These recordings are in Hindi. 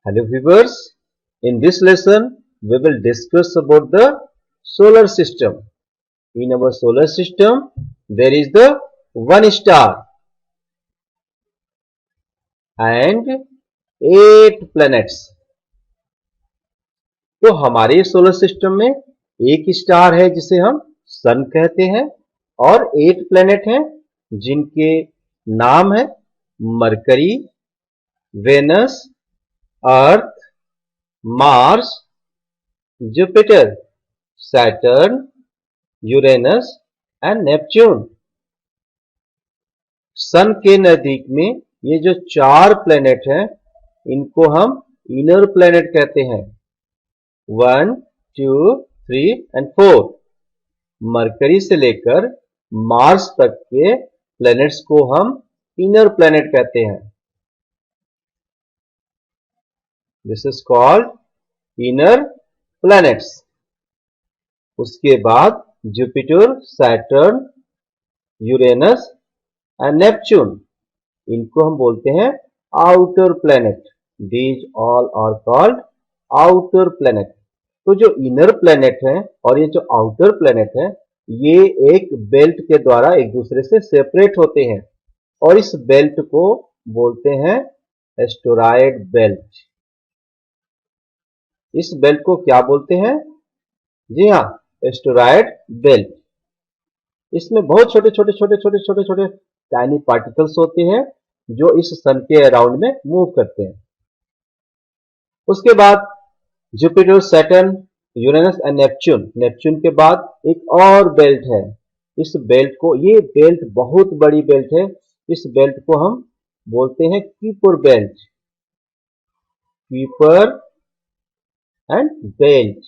Hello viewers, in this lesson we will discuss about the solar system. In our solar system there is the one star and 8 planets. तो हमारे सोलर सिस्टम में एक स्टार है जिसे हम सन कहते हैं और 8 प्लैनेट हैं जिनके नाम है Mercury, Venus, Earth, Mars, Jupiter, Saturn, Uranus and Neptune. Sun के नजदीक में ये जो 4 प्लैनेट हैं इनको हम इनर प्लैनेट कहते हैं। 1, 2, 3 एंड 4। मरकरी से लेकर मार्स तक के प्लैनेट्स को हम इनर प्लैनेट कहते हैं। This is called inner planets. उसके बाद Jupiter, Saturn, Uranus and Neptune, इनको हम बोलते हैं outer planet. These all are called outer planet. तो जो इनर प्लैनेट है और ये जो आउटर प्लैनेट है ये एक बेल्ट के द्वारा एक दूसरे से सेपरेट होते हैं और इस बेल्ट को बोलते हैं एस्टेरॉयड बेल्ट। इस बेल्ट को क्या बोलते हैं? जी हाँ, एस्टेरॉयड बेल्ट। इसमें बहुत छोटे छोटे छोटे छोटे छोटे छोटे टाइनी पार्टिकल्स होते हैं जो इस सन के अराउंड में मूव करते हैं। उसके बाद Jupiter, Saturn, Uranus and Neptune. Neptune के बाद एक और बेल्ट है। इस बेल्ट को, ये बेल्ट बहुत बड़ी बेल्ट है, इस बेल्ट को हम बोलते हैं keeper belt. Keeper and belt.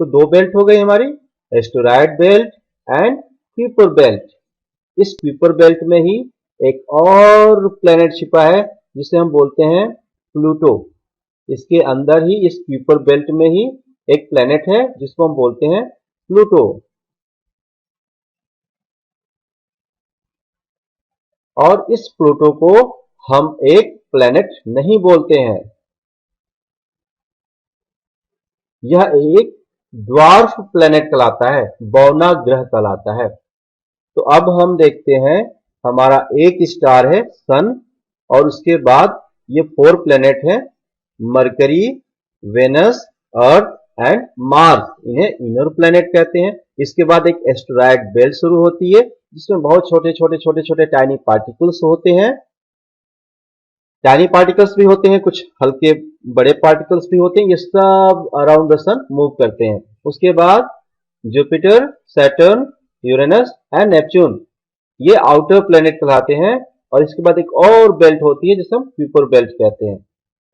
तो 2 बेल्ट हो गई हमारी, asteroid belt and keeper belt. इस कीपर बेल्ट में ही एक और प्लेनेट छिपा है जिसे हम बोलते हैं प्लूटो। इसके अंदर ही, इस कीपर बेल्ट में ही एक प्लेनेट है जिसको हम बोलते हैं प्लूटो। और इस प्लूटो को हम एक प्लेनेट नहीं बोलते हैं, यह एक ड्वार्फ प्लेनेट कहलाता है, बौना ग्रह कहलाता है। तो अब हम देखते हैं, हमारा एक स्टार है सन और उसके बाद ये 4 प्लेनेट है, Mercury, Venus, earth and Mars. इन्हें इनर प्लेनेट कहते हैं। इसके बाद एक एस्टेरॉयड बेल्ट शुरू होती है जिसमें बहुत छोटे छोटे छोटे छोटे टाइनी पार्टिकल्स होते हैं। टाइनी पार्टिकल्स भी होते हैं, कुछ हल्के बड़े पार्टिकल्स भी होते हैं। ये सब अराउंड द सन मूव करते हैं। उसके बाद Jupiter, Saturn, Uranus and Neptune, ये आउटर प्लेनेट कहलाते हैं। और इसके बाद एक और बेल्ट होती है जिसे हम क्यूपर बेल्ट कहते हैं।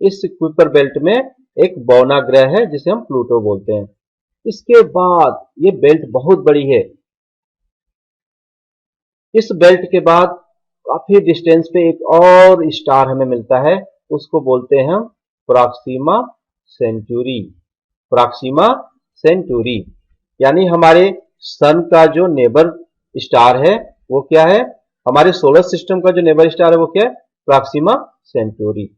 इस क्यूपर बेल्ट में एक बौना ग्रह है जिसे हम प्लूटो बोलते हैं। इसके बाद ये बेल्ट बहुत बड़ी है। इस बेल्ट के बाद काफी डिस्टेंस पे एक और स्टार हमें मिलता है, उसको बोलते हैं हम प्रॉक्सिमा सेंटूरी। प्रॉक्सिमा सेंटूरी यानी हमारे सन का जो नेबर स्टार है वो क्या है? हमारे सोलर सिस्टम का जो नेबर स्टार है वो क्या है? प्रॉक्सिमा सेंटूरी।